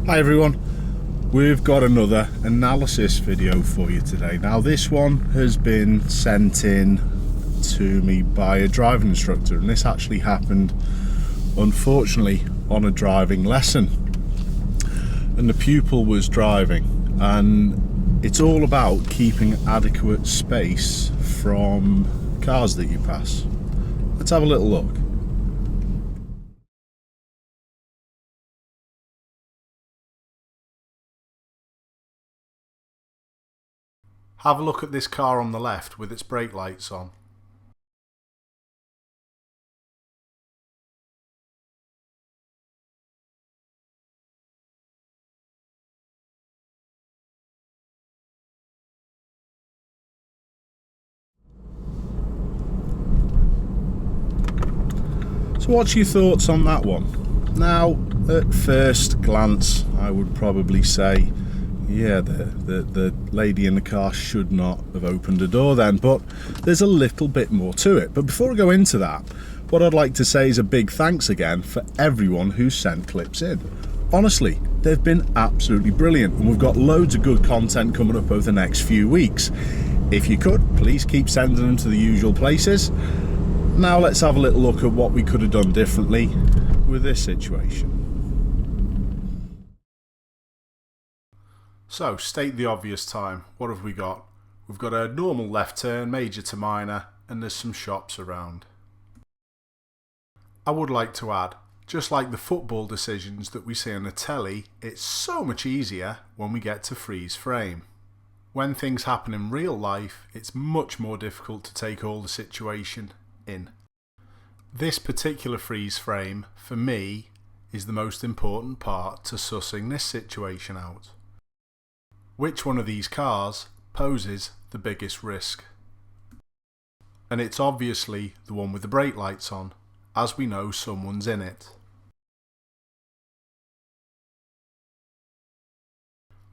Hi everyone, we've got another analysis video for you today. Now this one has been sent in to me by a driving instructor, and this actually happened unfortunately on a driving lesson, and the pupil was driving, and it's all about keeping adequate space from cars that you pass. Let's have a little look. Have a look at this car on the left with its brake lights on. So what's your thoughts on that one? Now, at first glance, I would probably say, yeah, the lady in the car should not have opened the door then, but there's a little bit more to it. But before I go into that, what I'd like to say is a big thanks again for everyone who's sent clips in. Honestly, they've been absolutely brilliant, and we've got loads of good content coming up over the next few weeks. If you could, please keep sending them to the usual places. Now let's have a little look at what we could have done differently with this situation. So, state the obvious time. What have we got? We've got a normal left turn, major to minor, and there's some shops around. I would like to add, just like the football decisions that we see on the telly, it's so much easier when we get to freeze frame. When things happen in real life, it's much more difficult to take all the situation in. This particular freeze frame, for me, is the most important part to sussing this situation out. Which one of these cars poses the biggest risk? And it's obviously the one with the brake lights on, as we know someone's in it.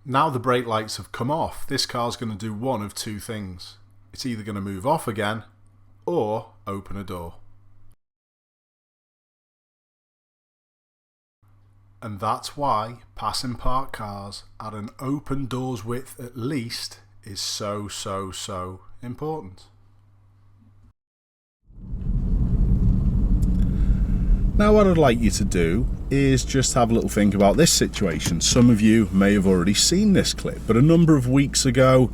Now the brake lights have come off, this car's going to do one of two things. It's either going to move off again, or open a door. And that's why passing parked cars at an open doors width at least is so important. Now what I'd like you to do is just have a little think about this situation. Some of you may have already seen this clip, but a number of weeks ago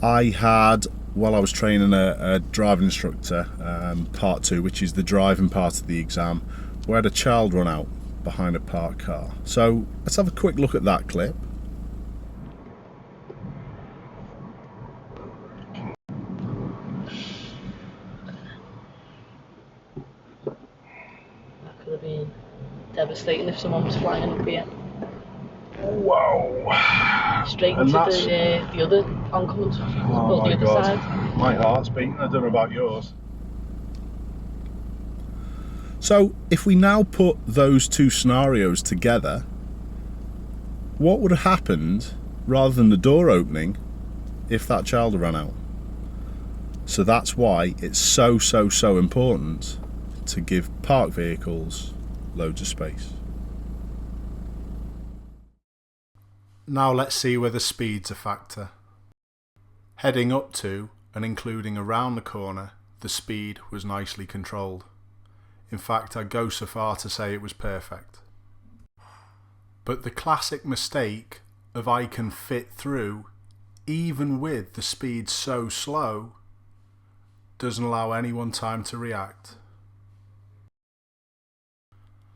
I had, while I was training a driving instructor, part 2, which is the driving part of the exam, we had a child run out behind a parked car. So let's have a quick look at that clip. That could have been devastating if someone was flying up here. Whoa! Straight into the other oncoming traffic, or the other side. My heart's beating. I don't know about yours. So if we now put those two scenarios together, what would have happened rather than the door opening if that child had run out? So that's why it's so important to give parked vehicles loads of space. Now let's see whether speed's a factor. Heading up to and including around the corner, the speed was nicely controlled. In fact, I'd go so far to say it was perfect. But the classic mistake of I can fit through, even with the speed so slow, doesn't allow anyone time to react.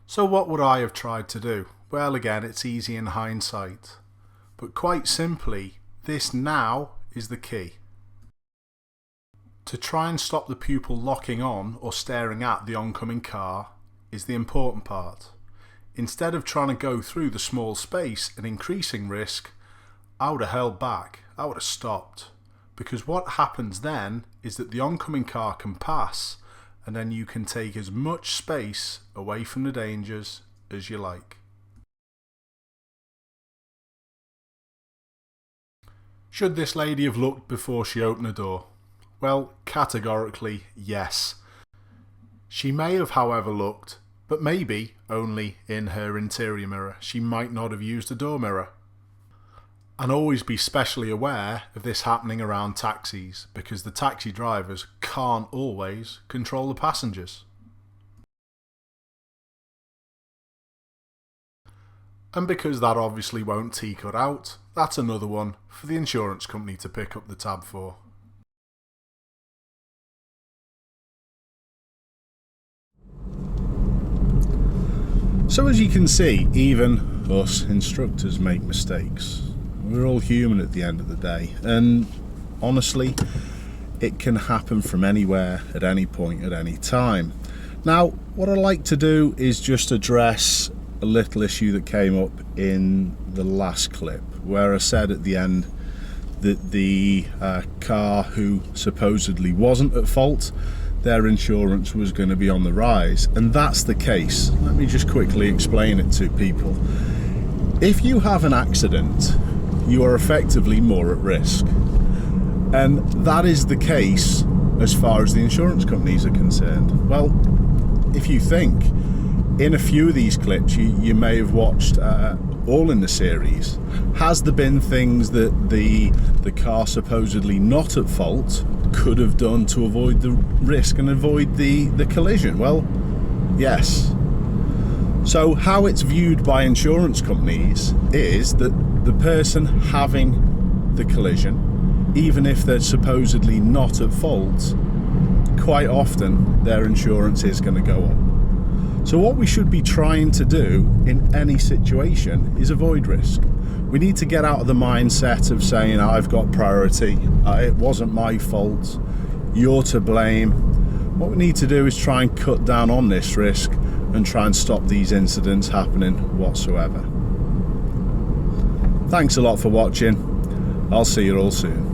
So what would I have tried to do? Well, again, it's easy in hindsight. But quite simply, this now is the key. To try and stop the pupil locking on or staring at the oncoming car is the important part. Instead of trying to go through the small space and increasing risk, I would have held back, I would have stopped. Because what happens then is that the oncoming car can pass, and then you can take as much space away from the dangers as you like. Should this lady have looked before she opened the door? Well, categorically, yes. She may have, however, looked, but maybe only in her interior mirror. She might not have used a door mirror. And always be specially aware of this happening around taxis, because the taxi drivers can't always control the passengers. And because that obviously won't tee cut out, that's another one for the insurance company to pick up the tab for. So as you can see, even us instructors make mistakes. We're all human at the end of the day, and honestly, it can happen from anywhere, at any point, at any time. Now, what I like to do is just address a little issue that came up in the last clip, where I said at the end that the car who supposedly wasn't at fault, their insurance was going to be on the rise, and that's the case. Let me just quickly explain it to people. If you have an accident, you are effectively more at risk, and that is the case as far as the insurance companies are concerned. Well, if you think, in a few of these clips you may have watched all in the series, has there been things that the car supposedly not at fault could have done to avoid the risk and avoid the collision? Well, yes. So how it's viewed by insurance companies is that the person having the collision, even if they're supposedly not at fault, quite often their insurance is going to go up. So what we should be trying to do in any situation is avoid risk. We need to get out of the mindset of saying, I've got priority, it wasn't my fault, you're to blame. What we need to do is try and cut down on this risk and try and stop these incidents happening whatsoever. Thanks a lot for watching. I'll see you all soon.